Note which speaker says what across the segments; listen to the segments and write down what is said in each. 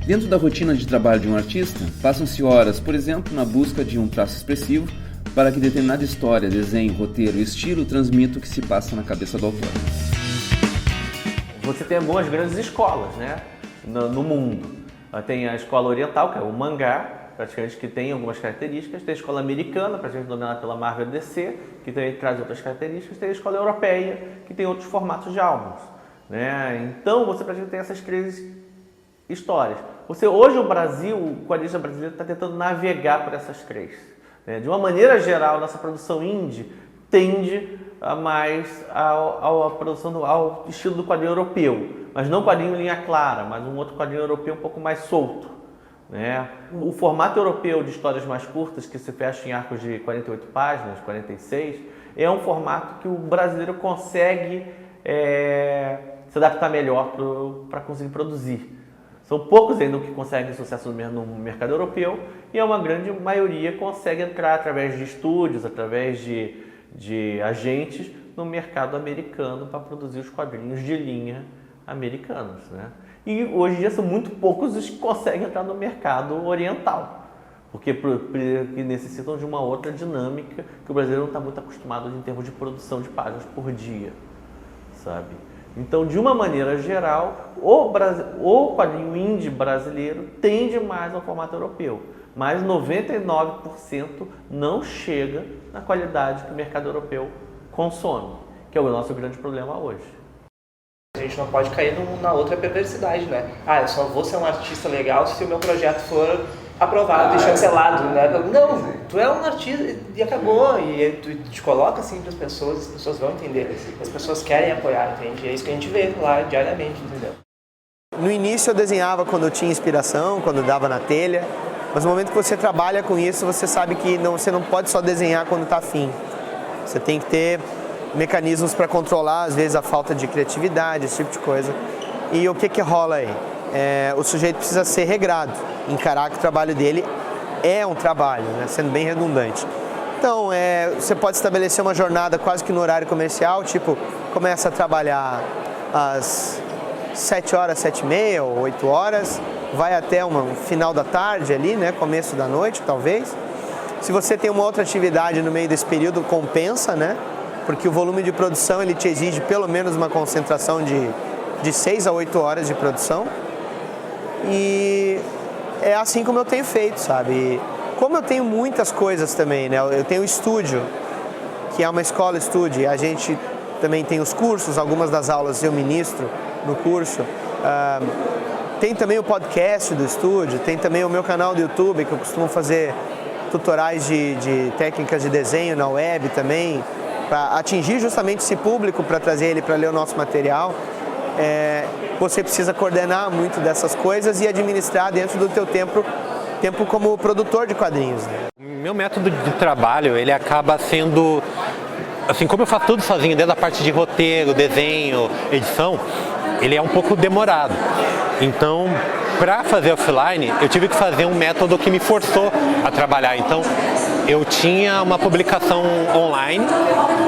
Speaker 1: Dentro da rotina de trabalho de um artista, passam-se horas, por exemplo, na busca de um traço expressivo para que determinada história, desenho, roteiro e estilo transmita o que se passa na cabeça do autor.
Speaker 2: Você tem algumas grandes escolas, né, no mundo. Tem a escola oriental, que é o mangá, praticamente, que tem algumas características. Tem a escola americana, praticamente dominada pela Marvel DC, que traz outras características. Tem a escola europeia, que tem outros formatos de álbuns, né? Então, você praticamente tem essas três histórias. Hoje o Brasil, o quadrinista brasileiro está tentando navegar por essas três, né? De uma maneira geral, nossa produção indie tende mais ao estilo do quadrinho europeu, mas não quadrinho linha clara, mas um outro quadrinho europeu um pouco mais solto, né? O formato europeu de histórias mais curtas, que se fecha em arcos de 48 páginas, 46, é um formato que o brasileiro consegue se adaptar melhor para conseguir produzir. São poucos ainda que conseguem sucesso no mercado europeu e uma grande maioria consegue entrar através de estúdios, através de agentes no mercado americano para produzir os quadrinhos de linha americanos, né? E hoje em dia são muito poucos os que conseguem entrar no mercado oriental, porque necessitam de uma outra dinâmica que o brasileiro não está muito acostumado em termos de produção de páginas por dia, sabe? Então, de uma maneira geral, o quadrinho indie brasileiro tende mais ao formato europeu, mas 99% não chega na qualidade que o mercado europeu consome, que é o nosso grande problema hoje.
Speaker 3: A gente não pode cair na outra perversidade, né? Eu só vou ser um artista legal se o meu projeto for aprovado e chancelado, né? Não, tu é um artista e acabou, e tu te coloca assim para as pessoas vão entender, as pessoas querem apoiar, entende? É isso que a gente vê lá diariamente, entendeu?
Speaker 4: No início eu desenhava quando eu tinha inspiração, quando dava na telha, mas no momento que você trabalha com isso, você sabe que você não pode só desenhar quando está afim. Você tem que ter mecanismos para controlar, às vezes, a falta de criatividade, esse tipo de coisa. E o que rola aí? O sujeito precisa ser regrado, encarar que o trabalho dele é um trabalho, né? Sendo bem redundante. Então, você pode estabelecer uma jornada quase que no horário comercial, tipo, começa a trabalhar às 7 horas, 7h30 ou 8 horas, vai até um final da tarde ali, né? Começo da noite, talvez. Se você tem uma outra atividade no meio desse período, compensa, né? Porque o volume de produção ele te exige pelo menos uma concentração de 6 a 8 horas de produção. E é assim como eu tenho feito, sabe? E como eu tenho muitas coisas também, né? Eu tenho o estúdio, que é uma escola estúdio, e a gente também tem os cursos, algumas das aulas eu ministro no curso. Tem também o podcast do estúdio, tem também o meu canal do YouTube, que eu costumo fazer tutoriais de técnicas de desenho na web também, para atingir justamente esse público, para trazer ele para ler o nosso material. Você precisa coordenar muito dessas coisas e administrar dentro do teu tempo como produtor de quadrinhos, né?
Speaker 5: Meu método de trabalho, ele acaba sendo, assim, como eu faço tudo sozinho, desde a parte de roteiro, desenho, edição, ele é um pouco demorado. Então, para fazer offline, eu tive que fazer um método que me forçou a trabalhar. Então, eu tinha uma publicação online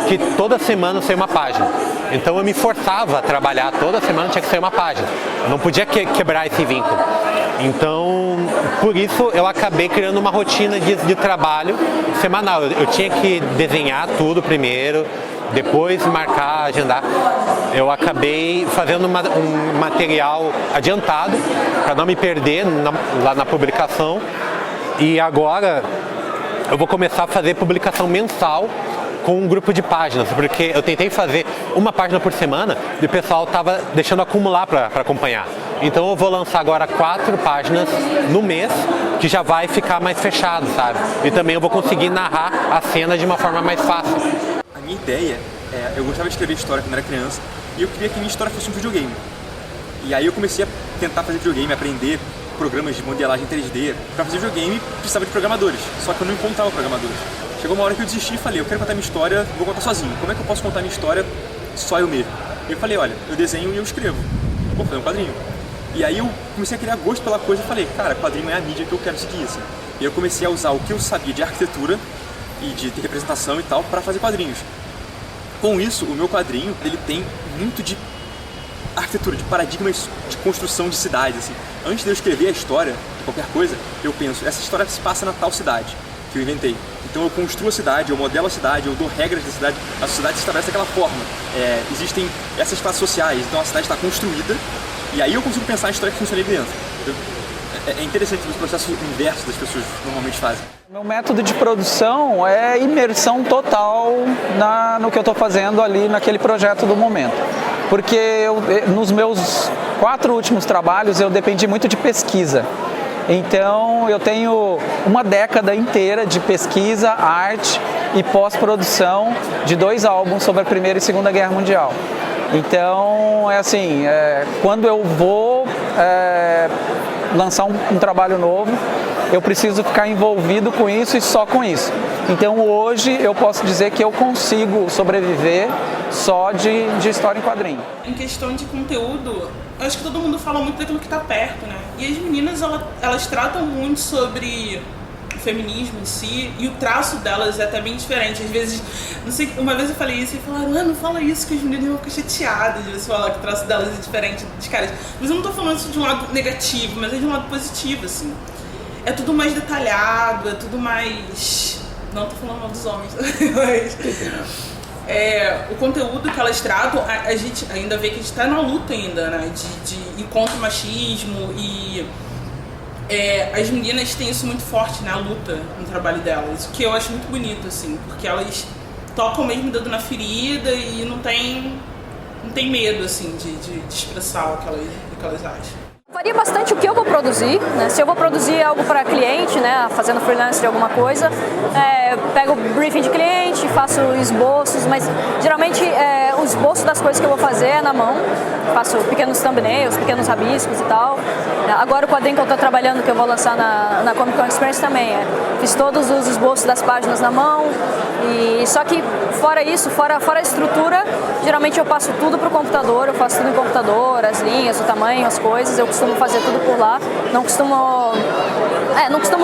Speaker 5: que toda semana saía uma página. Então eu me forçava a trabalhar, toda semana tinha que sair uma página. Eu não podia quebrar esse vínculo. Então, por isso eu acabei criando uma rotina de trabalho semanal. Eu tinha que desenhar tudo primeiro, depois marcar, agendar. Eu acabei fazendo um material adiantado para não me perder lá na publicação. E agora eu vou começar a fazer publicação mensal com um grupo de páginas, porque eu tentei fazer uma página por semana e o pessoal estava deixando acumular para acompanhar. Então eu vou lançar agora 4 páginas no mês, que já vai ficar mais fechado, sabe? E também eu vou conseguir narrar a cena de uma forma mais fácil.
Speaker 6: A minha ideia eu gostava de escrever história quando era criança e eu queria que a minha história fosse um videogame. E aí eu comecei a tentar fazer videogame, aprender programas de modelagem 3D. Para fazer videogame precisava de programadores, só que eu não encontrava programadores. Chegou uma hora que eu desisti e falei, eu quero contar minha história, vou contar sozinho. Como é que eu posso contar minha história só eu mesmo? E eu falei, olha, eu desenho e eu escrevo. Vou fazer um quadrinho. E aí eu comecei a criar gosto pela coisa e falei, cara, quadrinho é a mídia que eu quero seguir, assim. E eu comecei a usar o que eu sabia de arquitetura e de representação e tal para fazer quadrinhos. Com isso, o meu quadrinho, ele tem muito de arquitetura arquitetura, de paradigmas de construção de cidades. Assim. Antes de eu escrever a história de qualquer coisa, eu penso, essa história se passa na tal cidade que eu inventei. Então eu construo a cidade, eu modelo a cidade, eu dou regras da cidade, a sociedade se estabelece daquela forma. Existem essas classes sociais, então a cidade está construída, e aí eu consigo pensar a história que funciona ali dentro. É interessante o processo inverso das pessoas normalmente fazem.
Speaker 7: Meu método de produção é imersão total no que eu estou fazendo ali naquele projeto do momento. Porque nos meus 4 últimos trabalhos eu dependi muito de pesquisa. Então eu tenho uma década inteira de pesquisa, arte e pós-produção de 2 álbuns sobre a Primeira e Segunda Guerra Mundial. Então é assim, quando eu vou lançar um trabalho novo, eu preciso ficar envolvido com isso e só com isso. Então hoje eu posso dizer que eu consigo sobreviver só de história em quadrinho.
Speaker 8: Em questão de conteúdo, eu acho que todo mundo fala muito daquilo que está perto, né? E as meninas, elas tratam muito sobre o feminismo em si, e o traço delas é até bem diferente. Às vezes, não sei, uma vez eu falei isso e falaram, não fala isso que as meninas vão ficar chateadas de você falar que o traço delas é diferente dos caras. Mas eu não tô falando isso de um lado negativo, mas é de um lado positivo, assim. É tudo mais detalhado, é tudo mais... Não tô falando mal dos homens, mas... o conteúdo que elas tratam, a gente ainda vê que a gente tá na luta ainda, né? De ir contra o machismo e... as meninas têm isso muito forte, né? A luta no trabalho delas, o que eu acho muito bonito, assim, porque elas tocam mesmo o dedo na ferida e não tem medo, assim, de expressar o que elas acham.
Speaker 9: Varia bastante o que eu vou produzir, né? Se eu vou produzir algo para cliente, né, fazendo freelance de alguma coisa, pego o briefing de cliente, faço esboços, mas geralmente o esboço das coisas que eu vou fazer é na mão, faço pequenos thumbnails, pequenos rabiscos e tal. Agora o quadrinho que eu estou trabalhando, que eu vou lançar na Comic Con Experience também, fiz todos os esboços das páginas na mão, e só que fora isso, fora a estrutura, geralmente eu passo tudo para o computador, eu faço tudo em computador, as linhas, o tamanho, as coisas, eu costumo fazer tudo por lá, não costumo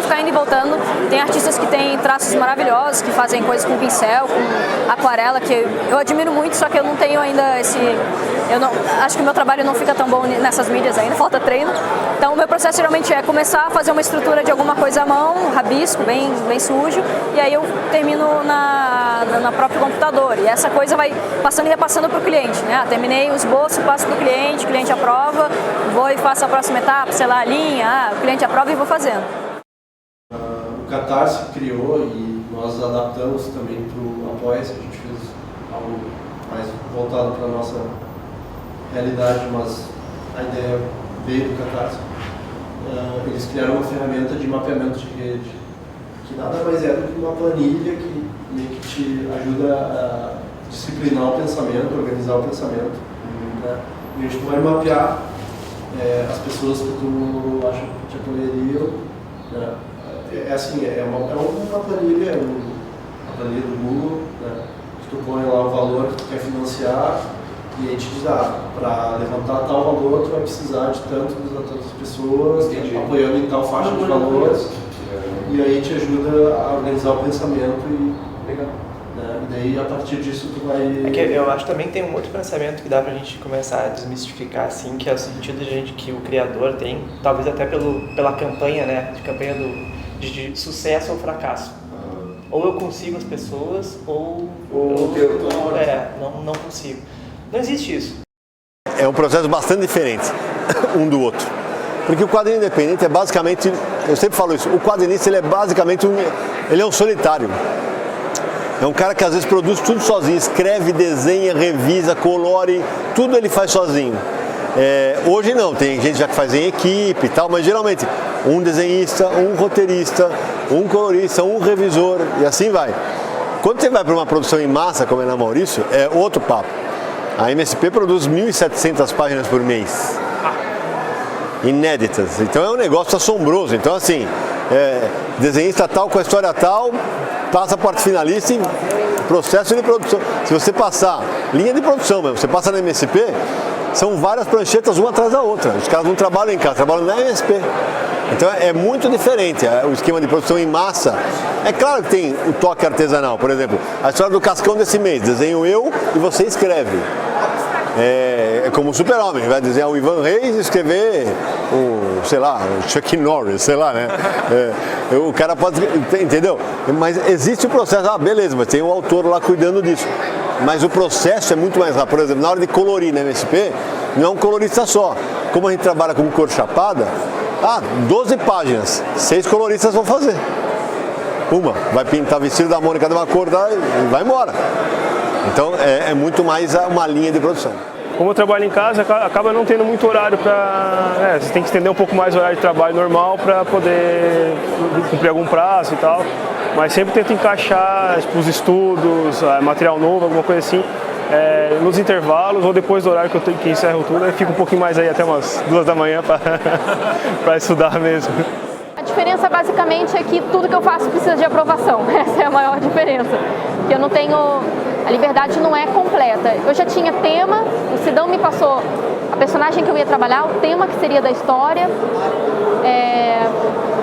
Speaker 9: ficar indo e voltando. Tem artistas que têm traços maravilhosos, que fazem coisas com pincel, com aquarela, que eu admiro muito, só que eu não tenho ainda acho que o meu trabalho não fica tão bom nessas mídias ainda, falta treino. Então o meu processo geralmente é começar a fazer uma estrutura de alguma coisa à mão, rabisco, bem sujo, e aí eu termino na próprio computador. E essa coisa vai passando e repassando para o cliente, né? Terminei o esboço, passo para o cliente aprova, vou e faço a próxima etapa, sei lá, a linha, o cliente aprova e vou fazendo.
Speaker 10: O Catarse criou e nós adaptamos também para o Apoia-se, a gente fez algo mais voltado para a nossa realidade, mas a ideia veio do Catarse. Eles criaram uma ferramenta de mapeamento de rede, que nada mais é do que uma planilha que meio que te ajuda a disciplinar o pensamento, organizar o pensamento. Né? E a gente vai mapear as pessoas que tu acha que te apoiariam. Né? É uma planilha, a planilha do Google, né? Que tu põe lá o valor que tu quer financiar e aí te diz, para levantar tal valor tu vai precisar de tantas pessoas apoiando em tal faixa de valores, e aí te ajuda a organizar o pensamento né? E daí a partir disso tu vai...
Speaker 3: Eu acho que também tem um outro pensamento que dá pra gente começar a desmistificar, assim, que é o sentido que o criador tem, talvez até pela campanha, né, de sucesso ou fracasso. Ou eu consigo as pessoas, ou não consigo. Não existe isso.
Speaker 11: É um processo bastante diferente um do outro. Porque o quadrinho independente é basicamente, eu sempre falo isso, o quadrinista ele é basicamente ele é um solitário. É um cara que às vezes produz tudo sozinho, escreve, desenha, revisa, colore, tudo ele faz sozinho. Hoje não, tem gente já que faz em equipe e tal, mas geralmente um desenhista, um roteirista, um colorista, um revisor e assim vai. Quando você vai para uma produção em massa, como é na Maurício, é outro papo. A MSP produz 1.700 páginas por mês, inéditas, então é um negócio assombroso. Então assim, desenhista tal com a história tal, passa a parte finalista e processo de produção. Se você passar, linha de produção mesmo, você passa na MSP, são várias pranchetas uma atrás da outra. Os caras não trabalham em casa, trabalham na MSP. Então é muito diferente o esquema de produção em massa. É claro que tem o toque artesanal, por exemplo, a história do Cascão desse mês, desenho eu e você escreve. É como o Super-Homem, vai desenhar o Ivan Reis e escrever sei lá, o Chuck Norris, sei lá, né? O cara pode, entendeu? Mas existe o processo, beleza, mas tem o autor lá cuidando disso. Mas o processo é muito mais rápido. Por exemplo, na hora de colorir na MSP, não é um colorista só. Como a gente trabalha com cor chapada, 12 páginas, 6 coloristas vão fazer. Uma vai pintar vestido da Mônica de uma cor e vai embora. Então é muito mais uma linha de produção.
Speaker 12: Como eu trabalho em casa, acaba não tendo muito horário para... você tem que estender um pouco mais o horário de trabalho normal para poder cumprir algum prazo e tal. Mas sempre tento encaixar os estudos, material novo, alguma coisa assim, nos intervalos ou depois do horário que encerro tudo. Eu fico um pouquinho mais aí até umas 2 da manhã para estudar mesmo.
Speaker 13: A diferença basicamente é que tudo que eu faço precisa de aprovação. Essa é a maior diferença. Que eu não tenho... A liberdade não é completa. Eu já tinha tema, o Sidão me passou a personagem que eu ia trabalhar, o tema que seria da história,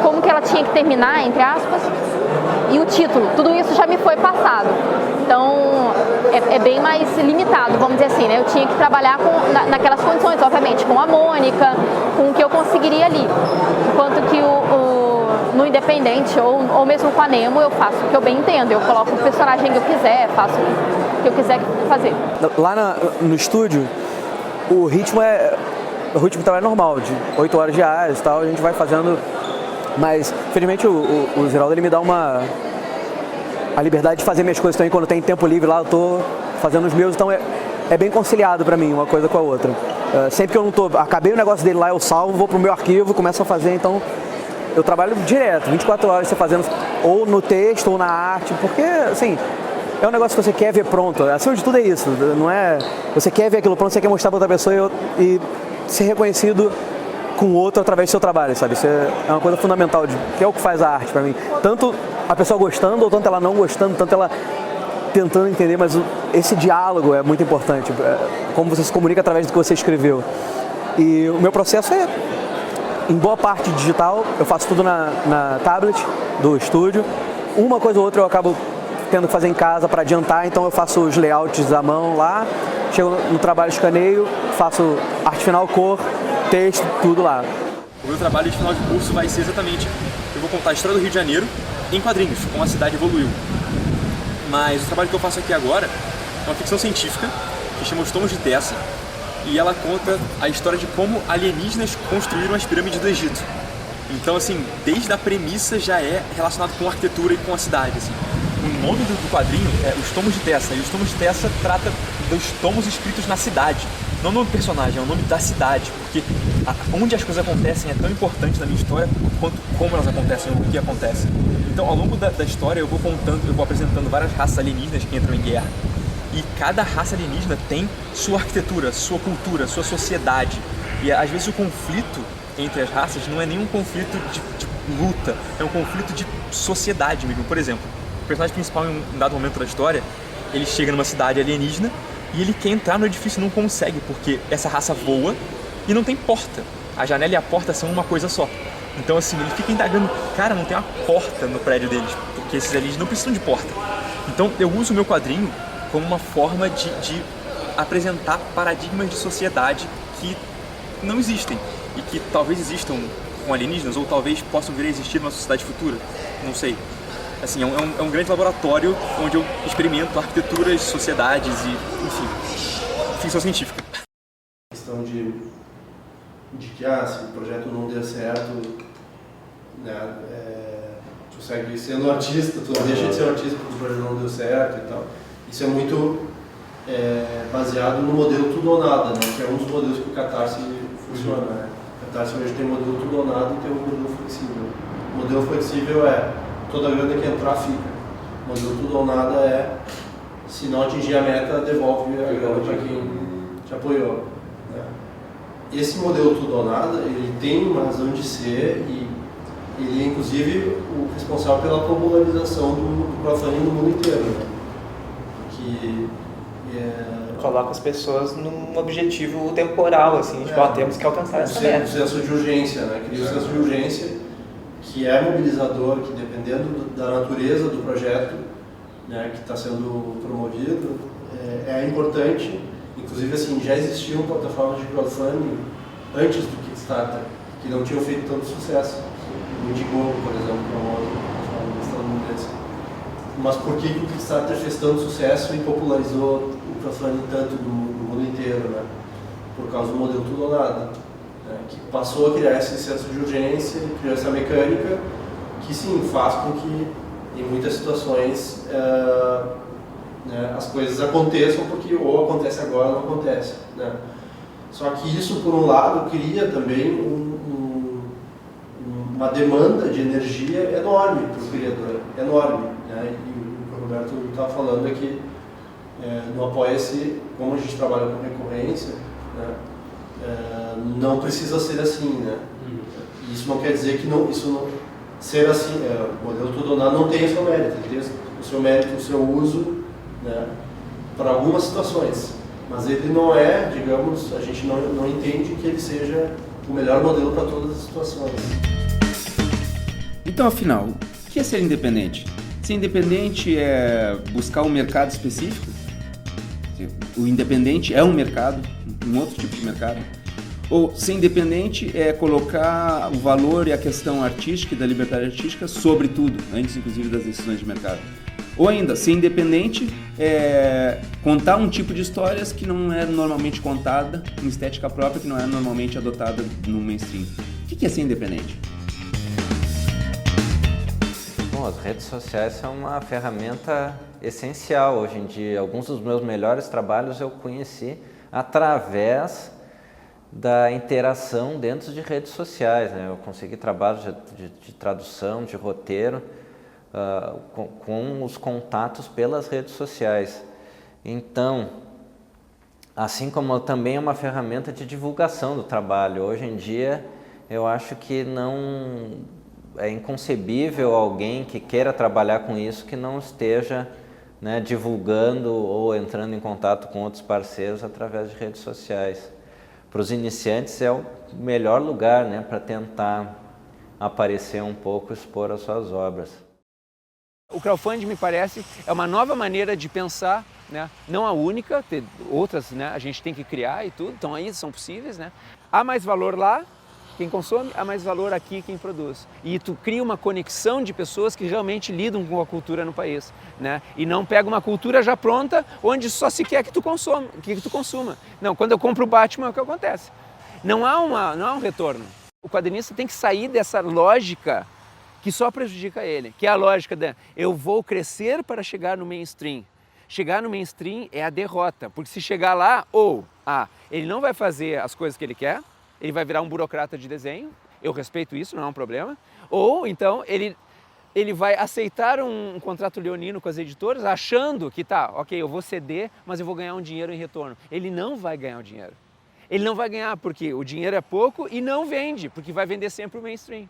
Speaker 13: como que ela tinha que terminar, entre aspas, e o título. Tudo isso já me foi passado. Então, é bem mais limitado, vamos dizer assim, né? Eu tinha que trabalhar naquelas condições, obviamente, com a Mônica, com o que eu conseguiria ali. Enquanto que no Independente ou mesmo com a Nemo, eu faço o que eu bem entendo. Eu coloco o personagem que eu quiser, faço o que eu quiser fazer.
Speaker 14: Lá no estúdio, o ritmo de trabalho é normal, de 8 horas diárias e tal, a gente vai fazendo. Mas, felizmente, o Ziraldo ele me dá a liberdade de fazer minhas coisas também. Quando tem tempo livre lá, eu tô fazendo os meus, então é bem conciliado pra mim, uma coisa com a outra. Sempre que eu não acabei o negócio dele lá, eu salvo, vou pro meu arquivo, começo a fazer, então eu trabalho direto, 24 horas você fazendo ou no texto ou na arte, porque, assim, é um negócio que você quer ver pronto. Acima de tudo é isso, não é... Você quer ver aquilo pronto, você quer mostrar pra outra pessoa e ser reconhecido com o outro através do seu trabalho, sabe? Isso é uma coisa fundamental, que é o que faz a arte pra mim. Tanto a pessoa gostando, ou tanto ela não gostando, tanto ela tentando entender, mas esse diálogo é muito importante, como você se comunica através do que você escreveu. E o meu processo em boa parte digital, eu faço tudo na tablet do estúdio. Uma coisa ou outra eu acabo tendo que fazer em casa para adiantar, então eu faço os layouts à mão lá, chego no trabalho, escaneio, faço arte final, cor, texto, tudo lá.
Speaker 6: O meu trabalho de final de curso vai ser exatamente, eu vou contar a história do Rio de Janeiro em quadrinhos, como a cidade evoluiu. Mas o trabalho que eu faço aqui agora é uma ficção científica, que chama Os Tomos de Tessa, e ela conta a história de como alienígenas construíram as pirâmides do Egito. Então, assim, desde a premissa já é relacionado com a arquitetura e com a cidade, assim. O nome do quadrinho é Os Tomos de Tessa, e Os Tomos de Tessa trata dos tomos escritos na cidade. Não o nome do personagem, é o nome da cidade, porque onde as coisas acontecem é tão importante na minha história quanto como elas acontecem, o que acontece. Então, ao longo da história, eu vou apresentando várias raças alienígenas que entram em guerra. E cada raça alienígena tem sua arquitetura, sua cultura, sua sociedade. E às vezes o conflito entre as raças não é nenhum conflito de luta, é um conflito de sociedade mesmo. Por exemplo, o personagem principal em um dado momento da história, ele chega numa cidade alienígena e ele quer entrar no edifício e não consegue, porque essa raça voa e não tem porta. A janela e a porta são uma coisa só. Então assim, ele fica indagando, cara, não tem uma porta no prédio deles, porque esses alienígenas não precisam de porta. Então eu uso o meu quadrinho como uma forma de apresentar paradigmas de sociedade que não existem e que talvez existam com alienígenas ou talvez possam vir a existir numa sociedade futura, não sei. Assim, é um grande laboratório onde eu experimento arquiteturas, sociedades e, enfim, ficção científica.
Speaker 10: A questão de que se o projeto não der certo, né, tu segue sendo artista, tu não deixa de ser artista porque o projeto não deu certo e tal. Isso é muito baseado no modelo tudo ou nada, né? Que é um dos modelos que o Catarse funciona. Né? O Catarse hoje tem o modelo tudo ou nada e tem o modelo flexível. O modelo flexível é toda a grana que entrar fica. O modelo tudo ou nada é se não atingir a meta, devolve a grana para quem te apoiou. Né? Esse modelo tudo ou nada, ele tem uma razão de ser e ele é inclusive o responsável pela popularização do crowdfunding no mundo inteiro. Né? Que
Speaker 3: coloca as pessoas num objetivo temporal, assim, tipo, temos que alcançar essa meta.
Speaker 10: O senso de urgência, né? Cria o senso de urgência, que é mobilizador, que dependendo da natureza do projeto, né, que está sendo promovido, é importante Inclusive, assim, já existiam plataformas de crowdfunding antes do Kickstarter, que não tinham feito tanto sucesso. O Indiegogo, por exemplo, que é uma outra plataforma estadunidense. Mas por que o Kickstarter fez tanto sucesso e popularizou o crowdfunding tanto no mundo inteiro, né? Por causa do modelo tudo ou nada, né? Que passou a criar esse senso de urgência, criou essa mecânica que sim, faz com que em muitas situações né, as coisas aconteçam porque ou acontece agora ou não acontece, né? Só que isso, por um lado, cria também uma demanda de energia enorme para o criador, enorme, né? E o que o Roberto estava falando é que no Apoia-se, como a gente trabalha com recorrência, né, não precisa ser assim, né? Isso não quer dizer que isso não ser assim, o modelo tudo ou nada não tem o seu mérito, tem o seu mérito, o seu uso, né, para algumas situações, mas ele não é, digamos, a gente não entende que ele seja o melhor modelo para todas as situações.
Speaker 1: Então, afinal, o que é ser independente? Ser independente é buscar um mercado específico? O independente é um mercado, um outro tipo de mercado? Ou ser independente é colocar o valor e a questão artística e da liberdade artística sobre tudo, antes inclusive das decisões de mercado? Ou ainda, ser independente é contar um tipo de histórias que não é normalmente contada, uma estética própria que não é normalmente adotada no mainstream. O que é ser independente?
Speaker 15: Bom, as redes sociais são uma ferramenta essencial hoje em dia. Alguns dos meus melhores trabalhos eu conheci através da interação dentro de redes sociais, né? Eu consegui trabalhos de tradução, de roteiro, com os contatos pelas redes sociais. Então, assim como também é uma ferramenta de divulgação do trabalho. Hoje em dia, eu acho que não é inconcebível alguém que queira trabalhar com isso que não esteja, né, divulgando ou entrando em contato com outros parceiros através de redes sociais. Para os iniciantes é o melhor lugar, né, para tentar aparecer um pouco, expor as suas obras.
Speaker 16: O crowdfunding, me parece, é uma nova maneira de pensar, né? Não a única, ter outras, né, a gente tem que criar e tudo, então aí são possíveis, né? Há mais valor lá, quem consome, há mais valor aqui, quem produz. E tu cria uma conexão de pessoas que realmente lidam com a cultura no país, né? E não pega uma cultura já pronta, onde só se quer que tu consuma. Não, quando eu compro o Batman é o que acontece. Não há um retorno. O quadrinista tem que sair dessa lógica que só prejudica ele, que é a lógica da eu vou crescer para chegar no mainstream. Chegar no mainstream é a derrota, porque se chegar lá, ele não vai fazer as coisas que ele quer, ele vai virar um burocrata de desenho, eu respeito isso, não é um problema, ou então ele vai aceitar um contrato leonino com as editoras, achando que eu vou ceder, mas eu vou ganhar um dinheiro em retorno. Ele não vai ganhar o dinheiro. Ele não vai ganhar porque o dinheiro é pouco e não vende, porque vai vender sempre o mainstream.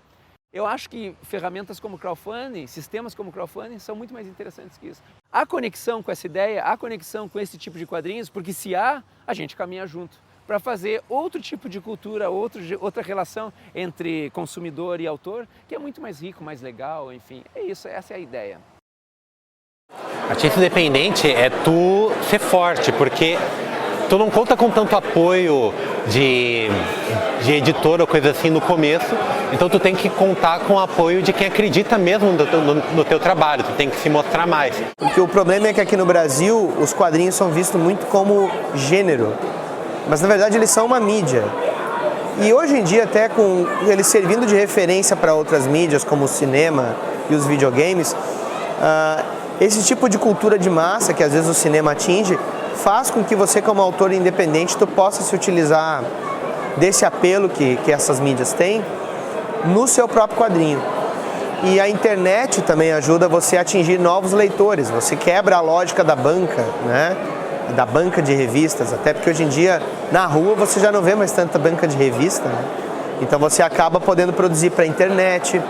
Speaker 16: Eu acho que ferramentas como crowdfunding, sistemas como crowdfunding são muito mais interessantes que isso. Há conexão com essa ideia, há conexão com esse tipo de quadrinhos, porque se há, a gente caminha junto para fazer outro tipo de cultura, outra relação entre consumidor e autor, que é muito mais rico, mais legal, enfim. É isso, essa é a ideia.
Speaker 5: Artista independente é tu ser forte, porque tu não conta com tanto apoio de editor ou coisa assim no começo, então tu tem que contar com o apoio de quem acredita mesmo no teu trabalho, tu tem que se mostrar mais.
Speaker 4: Porque o problema é que aqui no Brasil os quadrinhos são vistos muito como gênero, mas na verdade eles são uma mídia. E hoje em dia, até com eles servindo de referência para outras mídias como o cinema e os videogames, esse tipo de cultura de massa que às vezes o cinema atinge, faz com que você, como autor independente, tu possa se utilizar desse apelo que essas mídias têm no seu próprio quadrinho. E a internet também ajuda você a atingir novos leitores, você quebra a lógica da banca, né? Da banca de revistas, até porque hoje em dia na rua você já não vê mais tanta banca de revista, né? Então você acaba podendo produzir para a internet,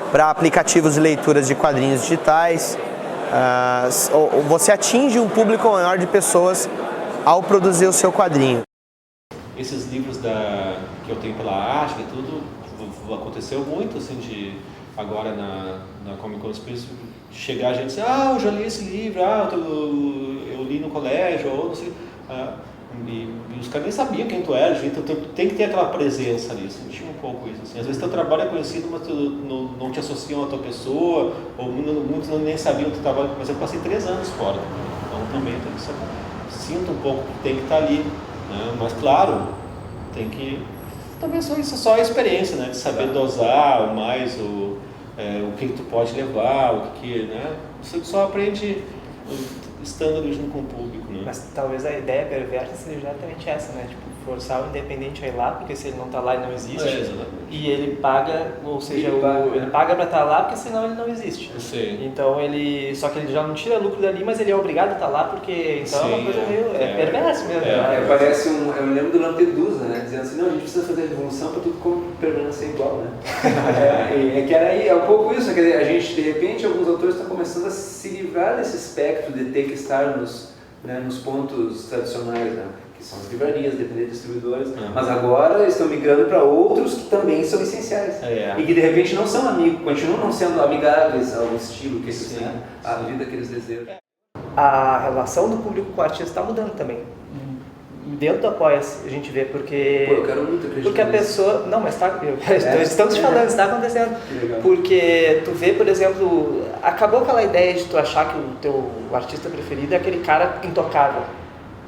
Speaker 4: para aplicativos de leituras de quadrinhos digitais. Você atinge um público maior de pessoas ao produzir o seu quadrinho.
Speaker 17: Esses livros que eu tenho pela arte e tudo, aconteceu muito assim de agora na Comic Con Experience, chegar a gente e dizer, eu já li esse livro, eu li no colégio, ou não sei. E os caras nem sabiam quem tu era, então tu tem que ter aquela presença ali, sentir um pouco isso. Assim. Às vezes teu trabalho é conhecido, mas tu não te associam à tua pessoa, ou muitos nem sabiam que tu trabalha, mas eu passei 3 anos fora, então também sinto um pouco que tem que estar ali, né? Mas claro, tem que, também isso é só a experiência, né? De saber dosar mais o que tu pode levar, né? Você só aprende estando ali junto com o público, né?
Speaker 3: Mas talvez a ideia perversa seja exatamente essa, né? Tipo, forçar o independente a ir lá, porque se ele não tá lá ele não existe. E ele paga, ou seja, ele paga pra estar lá, porque senão ele não existe.
Speaker 17: Sim.
Speaker 3: Então só que ele já não tira lucro dali, mas ele é obrigado a estar lá, porque então é uma coisa meio perversa mesmo.
Speaker 18: Parece eu me lembro do Lampedusa, né? Dizendo assim, não, a gente precisa fazer a revolução para tudo permanecer igual, né? Que era aí, é um pouco isso, quer dizer, a gente, de repente, alguns autores estão começando a se livrar desse espectro de ter que estar nos pontos tradicionais, né? Que são as livrarias, depender de distribuidores, mas agora estão migrando para outros que também são essenciais. E que de repente não são amigos, continuam não sendo amigáveis ao estilo que eles têm, à vida que eles desejam.
Speaker 3: A relação do público com o artista está mudando também. Dentro do Apoia-se a gente vê, porque...
Speaker 18: Pô, eu quero muito acreditar
Speaker 3: porque a pessoa... Não, mas estamos te falando, está acontecendo. Porque tu vê, por exemplo, acabou aquela ideia de tu achar que o teu artista preferido é aquele cara intocável.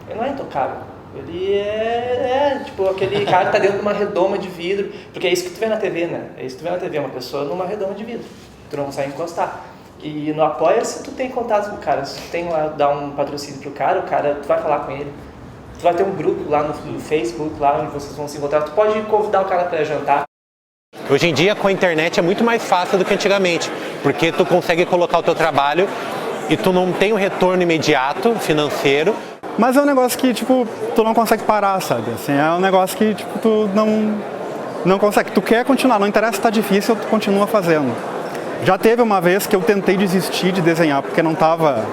Speaker 3: Ele não é intocável. Ele é tipo aquele cara que tá dentro de uma redoma de vidro, porque é isso que tu vê na TV, né? É isso que tu vê na TV, uma pessoa numa redoma de vidro. Tu não consegue encostar. E no Apoia-se tu tem contato com o cara, se tu tem lá, dar um patrocínio pro cara, tu vai falar com ele. Tu vai ter um grupo lá no Facebook, lá onde vocês vão se encontrar. Tu pode convidar o cara para jantar.
Speaker 5: Hoje em dia, com a internet, é muito mais fácil do que antigamente, porque tu consegue colocar o teu trabalho e tu não tem um retorno imediato financeiro.
Speaker 19: Mas é um negócio que, tipo, tu não consegue parar, sabe? Assim, é um negócio que, tipo, tu não consegue. Tu quer continuar, não interessa se tá difícil, tu continua fazendo. Já teve uma vez que eu tentei desistir de desenhar, porque não tava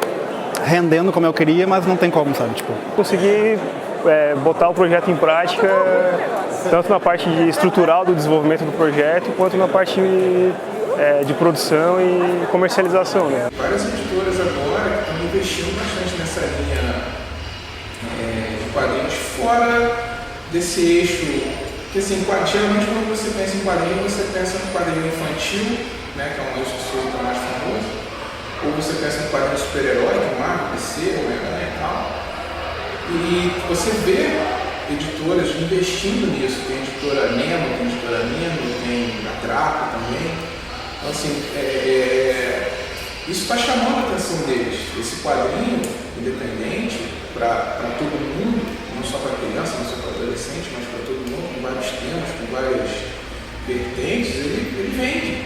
Speaker 19: rendendo como eu queria, mas não tem como, sabe? Tipo,
Speaker 12: consegui botar o projeto em prática, tanto na parte estrutural do desenvolvimento do projeto, quanto na parte de produção e comercialização, né?
Speaker 20: Várias editoras agora estão investindo bastante nessa linha de quadrinhos fora desse eixo, porque assim, geralmente quando você pensa em quadrinho, você pensa no quadrinho infantil, né, que é um eixo que se usa mais famoso, ou você pensa no quadrinho super-herói, que é Marvel, DC, Homem-Aranha e tal, e você vê editoras investindo nisso, tem editora Nemo, tem a Draco também, então assim, isso está chamando a atenção deles, esse quadrinho independente para todo mundo, não só para criança, não só para adolescente, mas para todo mundo, com vários temas, com várias vertentes, ele vende,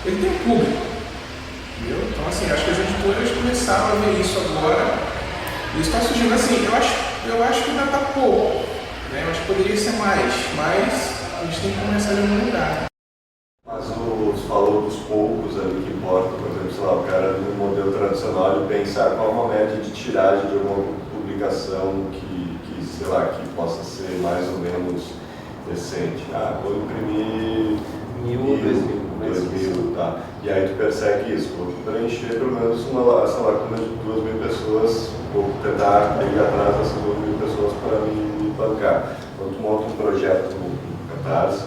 Speaker 20: ele tem um público. Entendeu? Então, assim, acho que as editoras começaram a ver isso agora e isso está surgindo. Assim, eu acho que ainda está pouco, né? Eu acho que poderia ser mais, mas a gente tem que começar em algum lugar.
Speaker 11: Mas você falou dos poucos ali que importa, por exemplo, sei lá, o cara no modelo tradicional ele pensar qual é uma média de tiragem de alguma publicação que sei lá, que possa ser mais ou menos decente. Vou imprimir 2.000, tá? E aí tu persegue isso, vou preencher pelo menos essa lacuna de 2.000 pessoas, vou tentar ir atrás dessas 2.000 pessoas para me bancar. Quando tu monta um projeto no Catarse,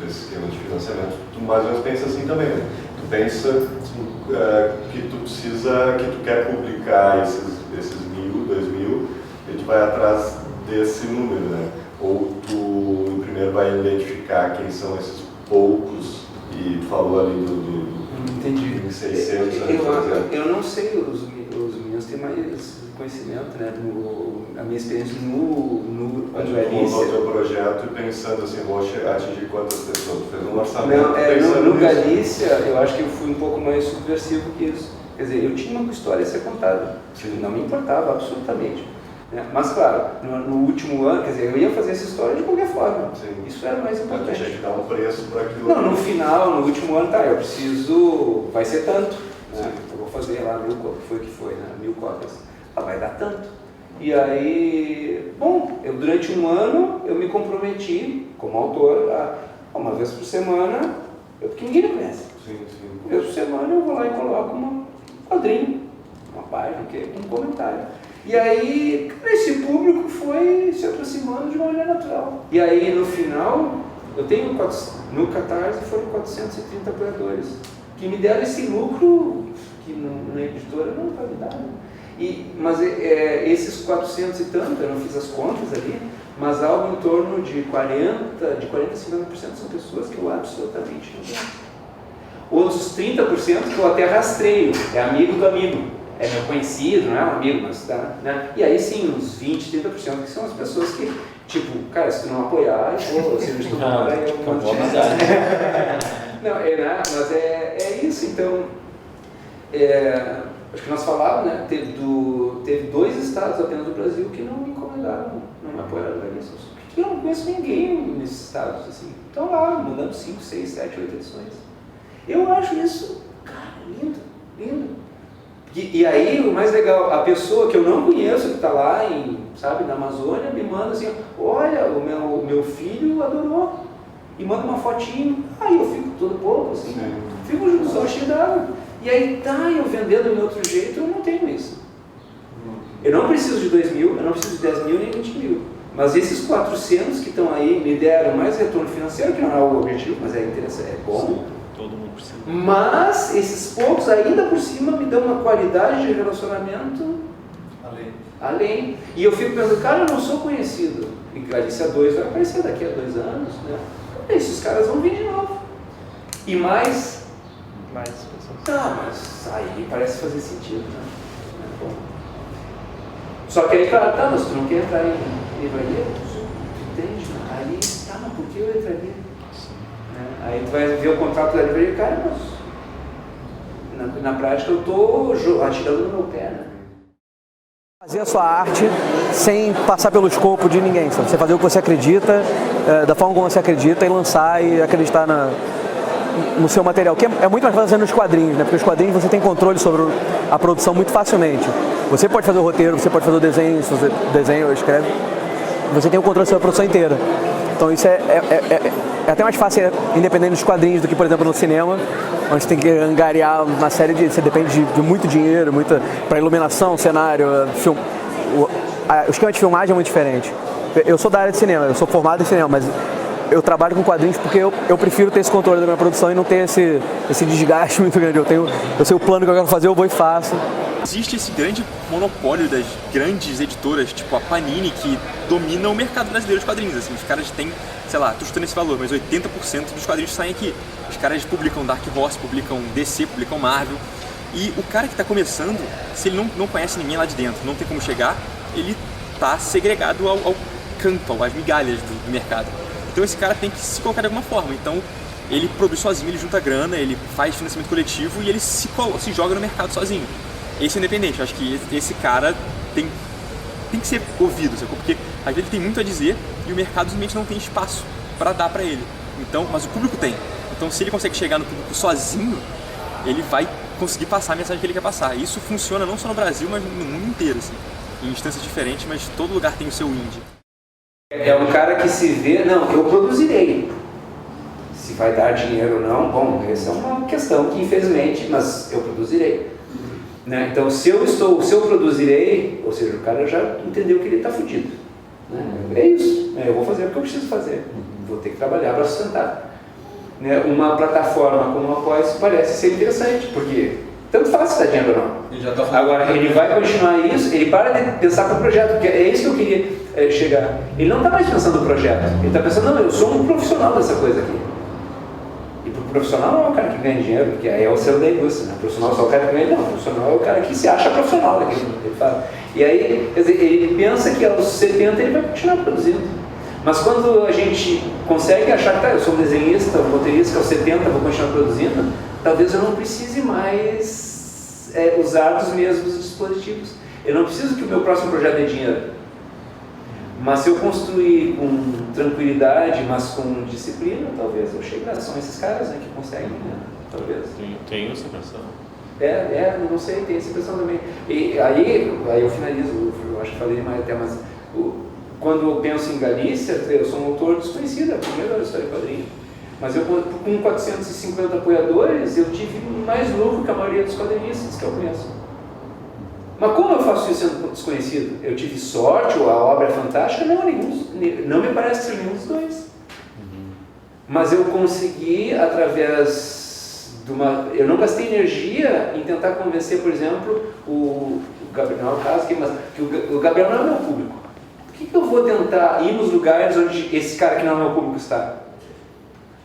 Speaker 11: desse esquema de financiamento, tu mais ou menos pensa assim também, né? Tu pensa que tu precisa, que tu quer publicar esses 1.000, 2.000, e tu vai atrás desse número, né? Ou tu primeiro vai identificar quem são esses poucos, e tu falou ali do
Speaker 18: Entendi.
Speaker 11: 600,
Speaker 18: eu não sei, os meninos têm mais conhecimento, né? A minha experiência no
Speaker 11: Galícia. Tu montou o teu projeto e pensando assim, vou atingir quantas pessoas? Tu fez um orçamento
Speaker 18: no Galícia, eu acho que eu fui um pouco mais subversivo que isso. Quer dizer, eu tinha uma história a ser contada, não me importava absolutamente. Mas claro, no último ano, quer dizer, eu ia fazer essa história de qualquer forma.
Speaker 11: Sim.
Speaker 18: Isso era mais importante.
Speaker 11: Tinha que dar um preço para aquilo.
Speaker 18: Não, no final, no último ano, eu preciso, vai ser tanto. Né? Eu vou fazer lá 1.000 cópias, né? 1.000 cópias. Vai dar tanto. E aí, bom, durante um ano eu me comprometi como autor a uma vez por semana, porque ninguém me conhece. Uma vez por semana eu vou lá e coloco um quadrinho, uma página, um comentário. E aí, esse público foi se aproximando de uma maneira natural. E aí, no final, eu tenho no Catarse foram 430 apoiadores, que me deram esse lucro que na editora não vai me dar. Mas esses 400 e tanto, eu não fiz as contas ali, mas algo em torno de 40 a 50% são pessoas que eu absolutamente não tenho. Outros 30% que eu até rastreio, é amigo do amigo, é meu conhecido, não é um amigo, mas tá, né? E aí sim, uns 20, 30% que são as pessoas que, tipo, cara, se tu não apoiar, você não estudar, eu vou avisar. Não, mas é isso, então, acho que nós falávamos, né? Teve 2 estados apenas do Brasil que não me encomendaram, não me apoiaram nisso. Eu não conheço ninguém nesses estados, assim. Estão lá, mudando 5, 6, 7, 8 edições. Eu acho isso, cara, lindo, lindo. E aí, o mais legal, a pessoa que eu não conheço, que está lá na Amazônia, me manda assim, olha, o meu filho adorou. E manda uma fotinho, aí eu fico todo pouco, assim, fico só cheio. E aí eu vendendo de outro jeito, eu não tenho isso. Eu não preciso de 2 mil, eu não preciso de 10 mil nem 20 mil. Mas esses 400 que estão aí me deram mais retorno financeiro, que não é o objetivo, mas é interessante, é bom.
Speaker 17: Sim, todo mundo precisa.
Speaker 18: Mas esses poucos ainda por cima me dão uma qualidade de relacionamento além. E eu fico pensando, cara, eu não sou conhecido. E Galícia 2 vai aparecer daqui a 2 anos, né? Esses caras vão vir de novo. E mais pessoas. Mas aí parece fazer sentido, né? É bom. Só que aí, claro, mas tu não quer entrar em livraria? Tu entende? Aí, mas por que eu entraria? Aí tu vai ver o contrato da livraria, cara, mas na prática eu estou atirando no meu pé, né?
Speaker 14: Fazer a sua arte sem passar pelo escopo de ninguém, sabe? Você fazer o que você acredita, da forma como você acredita, e lançar e acreditar no seu material, que é muito mais fácil nos quadrinhos, né? Porque os quadrinhos você tem controle sobre a produção muito facilmente. Você pode fazer o roteiro, você pode fazer o desenho, se você desenha ou escreve, você tem o controle sobre a produção inteira. Então isso é até mais fácil, independente dos quadrinhos, do que, por exemplo, no cinema, onde você tem que angariar uma série de... Você depende de muito dinheiro, para iluminação, cenário, filme. O esquema de filmagem é muito diferente. Eu sou da área de cinema, eu sou formado em cinema, mas eu trabalho com quadrinhos porque eu prefiro ter esse controle da minha produção e não ter esse desgaste muito grande. Eu sei o plano que eu quero fazer, eu vou e faço.
Speaker 6: Existe esse grande monopólio das grandes editoras, tipo a Panini, que domina o mercado brasileiro de quadrinhos. Assim, os caras têm, sei lá, tô chutando esse valor, mas 80% dos quadrinhos saem aqui. Os caras publicam Dark Horse, publicam DC, publicam Marvel. E o cara que está começando, se ele não conhece ninguém lá de dentro, não tem como chegar, ele tá segregado ao campo, às migalhas do mercado. Então esse cara tem que se colocar de alguma forma. Então ele produz sozinho, ele junta grana, ele faz financiamento coletivo e ele se joga no mercado sozinho. Esse é independente. Eu acho que esse cara tem que ser ouvido, sacou? Porque às vezes ele tem muito a dizer e o mercado simplesmente não tem espaço para dar para ele. Então, mas o público tem. Então se ele consegue chegar no público sozinho, ele vai conseguir passar a mensagem que ele quer passar. E isso funciona não só no Brasil, mas no mundo inteiro, assim. Em instâncias diferentes, mas todo lugar tem o seu indie.
Speaker 18: É um cara que se vê, não, eu produzirei. Se vai dar dinheiro ou não, bom, essa é uma questão que infelizmente, mas eu produzirei. Né? Então se eu produzirei, ou seja, o cara já entendeu que ele está fudido. Né? É isso, eu vou fazer o que eu preciso fazer, vou ter que trabalhar para sustentar. Né? Uma plataforma como a Apoia-se parece ser interessante, porque tanto faz se dá dinheiro ou não. Agora, ele vai continuar isso, ele para de pensar para o projeto, porque é isso que eu queria chegar. Ele não está mais pensando no projeto, ele está pensando, não, eu sou um profissional dessa coisa aqui. E para o profissional não é o cara que ganha dinheiro, porque aí é o seu da indústria, né? O profissional só é o cara que ganha, não, o profissional é o cara que se acha profissional daquilo que ele faz. E aí, quer dizer, ele pensa que aos 70 ele vai continuar produzindo. Mas quando a gente consegue achar que, tá, eu sou um desenhista, um roteirista, que aos 70 vou continuar produzindo, talvez eu não precise mais usar dos mesmos dispositivos. Eu não preciso que o meu próximo projeto dê dinheiro. Mas se eu construir com tranquilidade, mas com disciplina, talvez eu chegue lá. São esses caras, né, que conseguem, né? Talvez.
Speaker 17: Tenho essa impressão.
Speaker 18: Não sei, tem essa impressão também. E aí eu finalizo, eu acho que falei demais até, mas quando eu penso em Galícia, eu sou um autor desconhecido, é a primeira história de quadrinho. Mas eu, com 450 apoiadores, eu tive mais lucro que a maioria dos quadrinistas que eu conheço. Mas como eu faço isso sendo desconhecido. Eu tive sorte, ou a obra é fantástica, não me parece ser nenhum dos dois. Mas eu consegui, através de eu não gastei energia em tentar convencer, por exemplo, o Gabriel, não é o caso, que o Gabriel não é meu público. Por que eu vou tentar ir nos lugares onde esse cara que não é meu público está?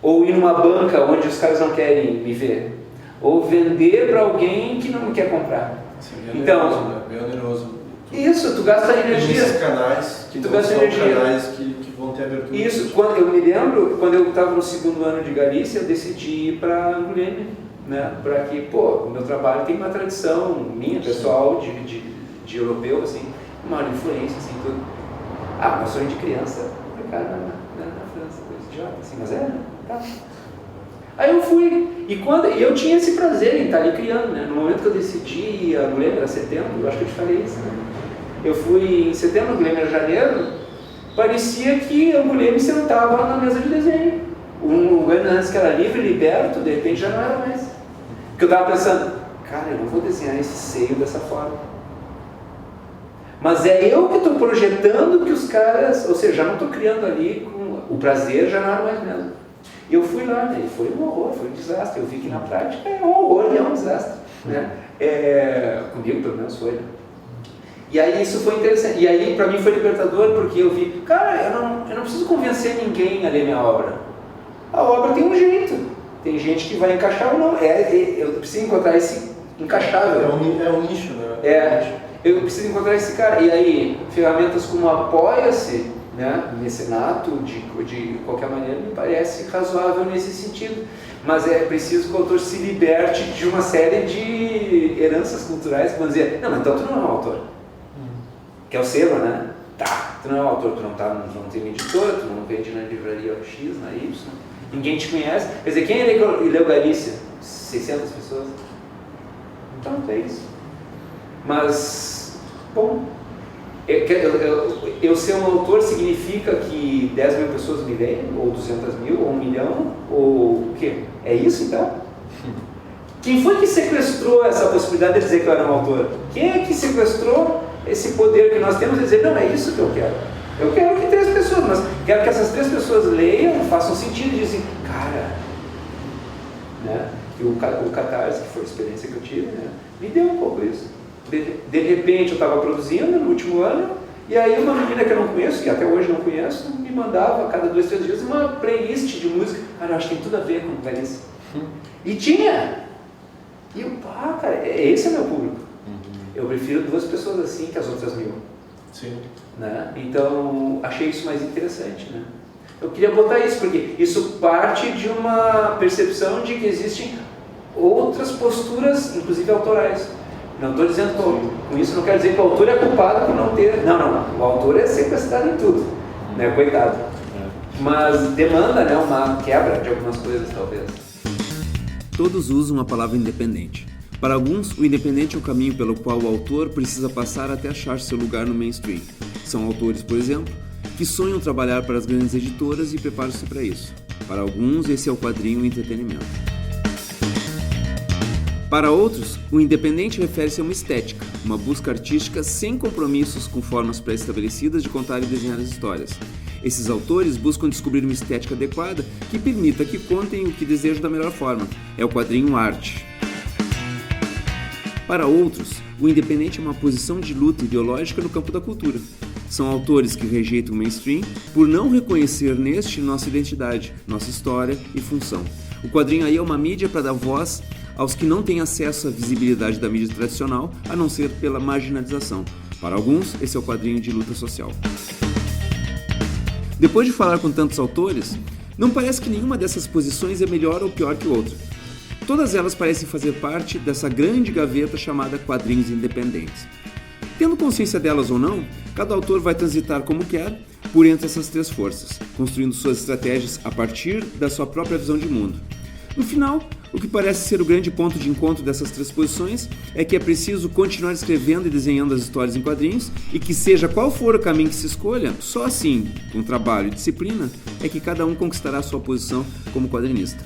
Speaker 18: Ou ir numa banca onde os caras não querem me ver? Ou vender para alguém que não me quer comprar?
Speaker 10: Sim,
Speaker 18: então,
Speaker 10: bem oneroso.
Speaker 18: Isso, tu gasta energia.
Speaker 10: Esses canais que
Speaker 18: tu
Speaker 10: não
Speaker 18: gasta
Speaker 10: são
Speaker 18: energia.
Speaker 10: canais que vão ter abertura.
Speaker 18: Isso, eu me lembro, quando eu estava no 2º ano de Galícia, eu decidi ir para Angoulême, né? Para que, o meu trabalho tem uma tradição minha, pessoal, de europeu, assim, uma influência, assim, tudo. Mas sonho de criança, cara, na França, coisa idiota, assim, mas tá. Aí eu fui, e eu tinha esse prazer em estar ali criando, né? No momento que eu decidi, não lembro, era setembro, eu acho que eu te falei isso, né? Eu fui em setembro, Angoulême era janeiro, parecia que Angoulême sentava na mesa de desenho. Um lugar antes que era livre, liberto, de repente já não era mais. Porque eu estava pensando, cara, eu não vou desenhar esse seio dessa forma. Mas é eu que estou projetando que os caras, ou seja, já não estou criando ali, o prazer já não era mais mesmo. E eu fui lá, né? E foi um horror, foi um desastre. Eu vi que na prática é um horror e é um desastre, né? Comigo, pelo menos, foi. Né? E aí isso foi interessante. E aí, para mim, foi libertador, porque eu vi, cara, eu não preciso convencer ninguém a ler minha obra. A obra tem um jeito. Tem gente que vai encaixar ou não. Eu preciso encontrar esse encaixável.
Speaker 10: É um nicho, né?
Speaker 18: Eu preciso encontrar esse cara. E aí, ferramentas como Apoia-se, né, mecenato, de qualquer maneira, me parece razoável nesse sentido. Mas é preciso que o autor se liberte de uma série de heranças culturais que vão dizer, não, mas então tu não é um autor. Que é o selo, né? Tá, tu não é um autor, tu não tem uma editora, tu não vende na livraria X, na Y, ninguém te conhece. Quer dizer, quem leu Galícia? 600 pessoas? Então, é isso. Mas, bom, eu ser um autor significa que 10 mil pessoas me leem, ou 200 mil, ou 1 milhão, ou o quê? É isso então? Quem foi que sequestrou essa possibilidade de dizer que eu era um autor? Quem é que sequestrou esse poder que nós temos de dizer, não, é isso que eu quero? Eu quero que 3 pessoas, mas quero que essas 3 pessoas leiam, façam sentido e dizem, cara, né? E o Catarse, que foi a experiência que eu tive, né? Me deu um pouco isso. De repente eu estava produzindo no último ano, e aí uma menina que eu não conheço, e até hoje não conheço, me mandava a cada 2, 3 dias uma playlist de música. Cara, eu acho que tem tudo a ver com Galícia. E tinha! E eu, cara, esse é meu público. Eu prefiro 2 pessoas assim que as outras 1000.
Speaker 10: Sim.
Speaker 18: Né? Então, achei isso mais interessante, né? Eu queria botar isso, porque isso parte de uma percepção de que existem outras posturas, inclusive autorais. Não estou dizendo que com isso não quero dizer que o autor é culpado por não ter... Não. O autor é sequestrado em tudo, né? Coitado. Mas demanda, né, uma quebra de algumas coisas, talvez.
Speaker 1: Todos usam a palavra independente. Para alguns, o independente é o caminho pelo qual o autor precisa passar até achar seu lugar no mainstream. São autores, por exemplo, que sonham trabalhar para as grandes editoras e preparam-se para isso. Para alguns, esse é o quadrinho entretenimento. Para outros, o independente refere-se a uma estética, uma busca artística sem compromissos com formas pré-estabelecidas de contar e desenhar as histórias. Esses autores buscam descobrir uma estética adequada que permita que contem o que desejam da melhor forma. É o quadrinho arte. Para outros, o independente é uma posição de luta ideológica no campo da cultura. São autores que rejeitam o mainstream por não reconhecer neste nossa identidade, nossa história e função. O quadrinho aí é uma mídia para dar voz aos que não têm acesso à visibilidade da mídia tradicional, a não ser pela marginalização. Para alguns, esse é o quadrinho de luta social. Depois de falar com tantos autores, não parece que nenhuma dessas posições é melhor ou pior que outra. Todas elas parecem fazer parte dessa grande gaveta chamada quadrinhos independentes. Tendo consciência delas ou não, cada autor vai transitar como quer por entre essas 3 forças, construindo suas estratégias a partir da sua própria visão de mundo. No final, o que parece ser o grande ponto de encontro dessas 3 posições é que é preciso continuar escrevendo e desenhando as histórias em quadrinhos e que seja qual for o caminho que se escolha, só assim, com trabalho e disciplina, é que cada um conquistará a sua posição como quadrinista.